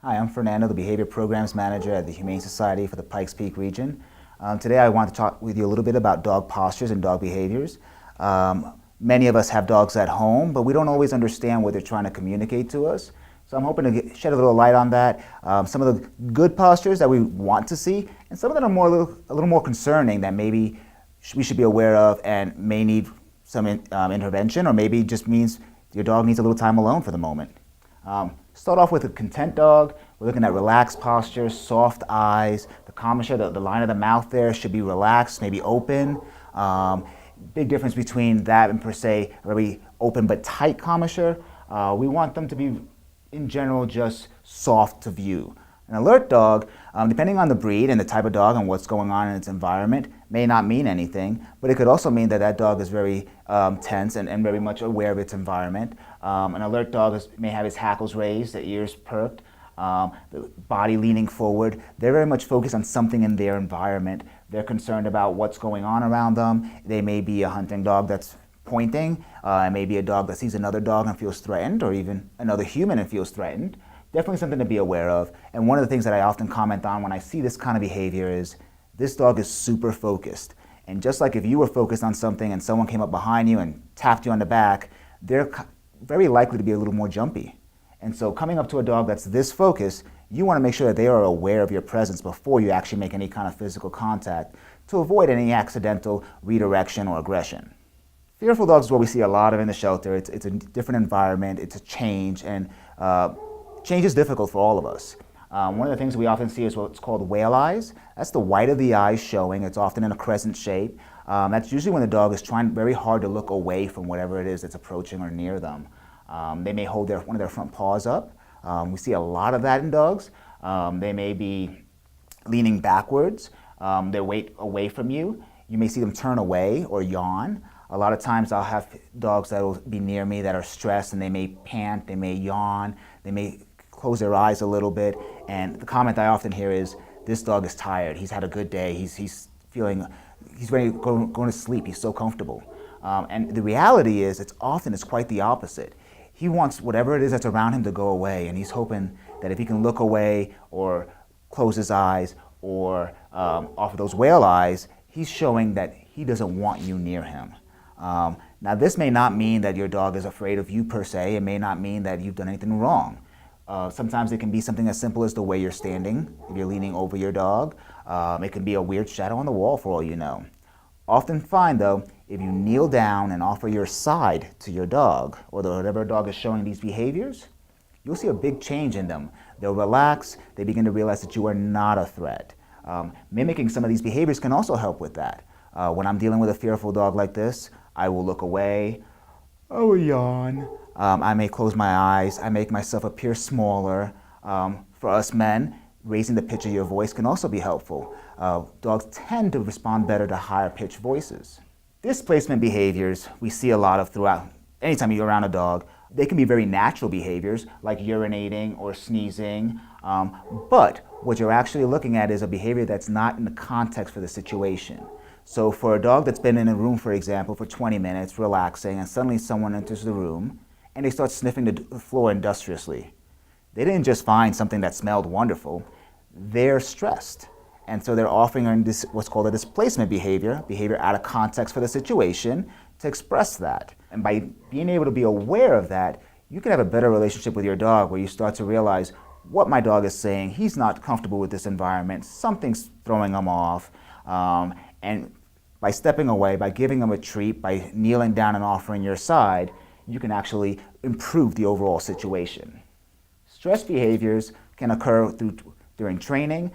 Hi, I'm Fernando, the Behavior Programs Manager at the Humane Society for the Pikes Peak region. Today I want to talk with you a little bit about dog postures and dog behaviors. Many of us have dogs at home, but we don't always understand what they're trying to communicate to us. So I'm hoping to shed a little light on that. Some of the good postures that we want to see, and some of them are a little more concerning that maybe we should be aware of and may need some intervention, or maybe just means your dog needs a little time alone for the moment. Start off with a content dog. We're looking at relaxed posture, soft eyes. The commissure, the line of the mouth there should be relaxed, maybe open. Big difference between that and per se a very open but tight commissure. We want them to be, in general, just soft to view. An alert dog, depending on the breed and the type of dog and what's going on in its environment, may not mean anything, but it could also mean that that dog is very tense and very much aware of its environment. An alert dog may have his hackles raised, the ears perked, the body leaning forward. They're very much focused on something in their environment. They're concerned about what's going on around them. They may be a hunting dog that's pointing. It may be a dog that sees another dog and feels threatened, or even another human and feels threatened. Definitely something to be aware of. And one of the things that I often comment on when I see this kind of behavior is this dog is super focused. And just like if you were focused on something and someone came up behind you and tapped you on the back, they're very likely to be a little more jumpy. And so coming up to a dog that's this focused, you want to make sure that they are aware of your presence before you actually make any kind of physical contact to avoid any accidental redirection or aggression. Fearful dogs is what we see a lot of in the shelter. It's a different environment, it's a change, and change is difficult for all of us. One of the things we often see is what's called whale eyes. That's the white of the eyes showing. It's often in a crescent shape. That's usually when the dog is trying very hard to look away from whatever it is that's approaching or near them. They may hold one of their front paws up. We see a lot of that in dogs. They may be leaning backwards, their weight away from you. You may see them turn away or yawn. A lot of times I'll have dogs that will be near me that are stressed, and they may pant, they may yawn, they may close their eyes a little bit, and the comment I often hear is, this dog is tired, he's had a good day, he's ready to go to sleep, he's so comfortable. And the reality is, it's quite the opposite. He wants whatever it is that's around him to go away, and he's hoping that if he can look away or close his eyes or offer those whale eyes, he's showing that he doesn't want you near him. Now this may not mean that your dog is afraid of you per se. It may not mean that you've done anything wrong. Sometimes it can be something as simple as the way you're standing, if you're leaning over your dog. It can be a weird shadow on the wall for all you know. Often find though, if you kneel down and offer your side to your dog, or whatever dog is showing these behaviors, you'll see a big change in them. They'll relax, they begin to realize that you are not a threat. Mimicking some of these behaviors can also help with that. When I'm dealing with a fearful dog like this, I will look away, I will yawn, I may close my eyes, I make myself appear smaller. For us men, raising the pitch of your voice can also be helpful. Dogs tend to respond better to higher pitched voices. Displacement behaviors we see a lot of throughout, anytime you're around a dog. They can be very natural behaviors like urinating or sneezing, but what you're actually looking at is a behavior that's not in the context for the situation. So for a dog that's been in a room, for example, for 20 minutes, relaxing, and suddenly someone enters the room and they start sniffing the floor industriously. They didn't just find something that smelled wonderful, they're stressed. And so they're offering this, what's called a displacement behavior out of context for the situation, to express that. And by being able to be aware of that, you can have a better relationship with your dog where you start to realize what my dog is saying. He's not comfortable with this environment, something's throwing him off. And by stepping away, by giving them a treat, by kneeling down and offering your side, you can actually improve the overall situation. Stress behaviors can occur during training,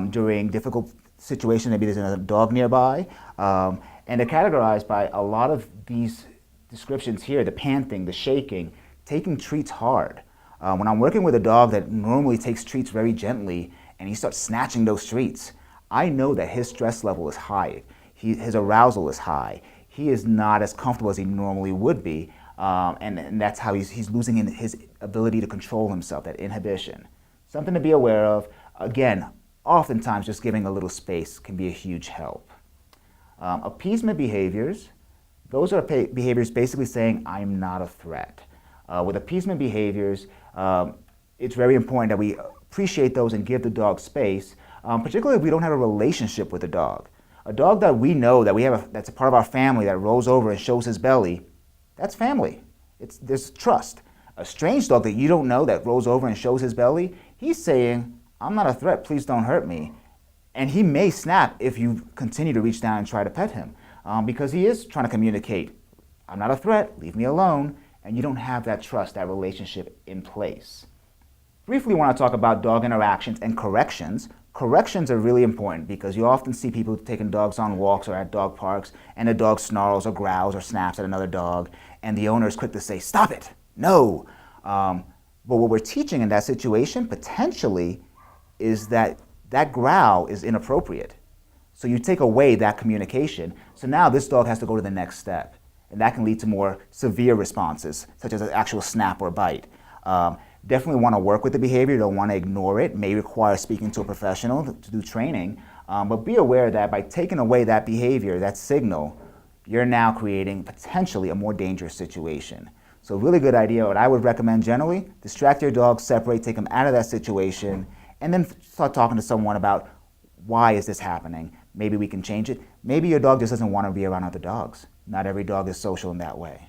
during difficult situations, maybe there's another dog nearby, and they're categorized by a lot of these descriptions here, the panting, the shaking, taking treats hard. When I'm working with a dog that normally takes treats very gently and he starts snatching those treats, I know that his stress level is high, his arousal is high, he is not as comfortable as he normally would be, and that's how he's losing his ability to control himself, that inhibition. Something to be aware of. Again, oftentimes just giving a little space can be a huge help. Appeasement behaviors, those are behaviors basically saying, I'm not a threat. With appeasement behaviors, it's very important that we appreciate those and give the dog space, particularly if we don't have a relationship with the dog. A dog that we know that that's a part of our family that rolls over and shows his belly, that's family. There's trust. A strange dog that you don't know that rolls over and shows his belly, he's saying, I'm not a threat, please don't hurt me. And he may snap if you continue to reach down and try to pet him, because he is trying to communicate, I'm not a threat, leave me alone, and you don't have that trust, that relationship in place. Briefly want to talk about dog interactions and corrections. Corrections are really important because you often see people taking dogs on walks or at dog parks, and the dog snarls or growls or snaps at another dog, and the owner is quick to say, stop it, no. But what we're teaching in that situation potentially is that growl is inappropriate. So you take away that communication. So now this dog has to go to the next step. And that can lead to more severe responses, such as an actual snap or bite. Definitely want to work with the behavior. You don't want to ignore it. May require speaking to a professional to do training. But be aware that by taking away that behavior, that signal, you're now creating potentially a more dangerous situation. So really good idea. What I would recommend generally, distract your dog, separate, take them out of that situation, and then start talking to someone about why is this happening. Maybe we can change it. Maybe your dog just doesn't want to be around other dogs. Not every dog is social in that way.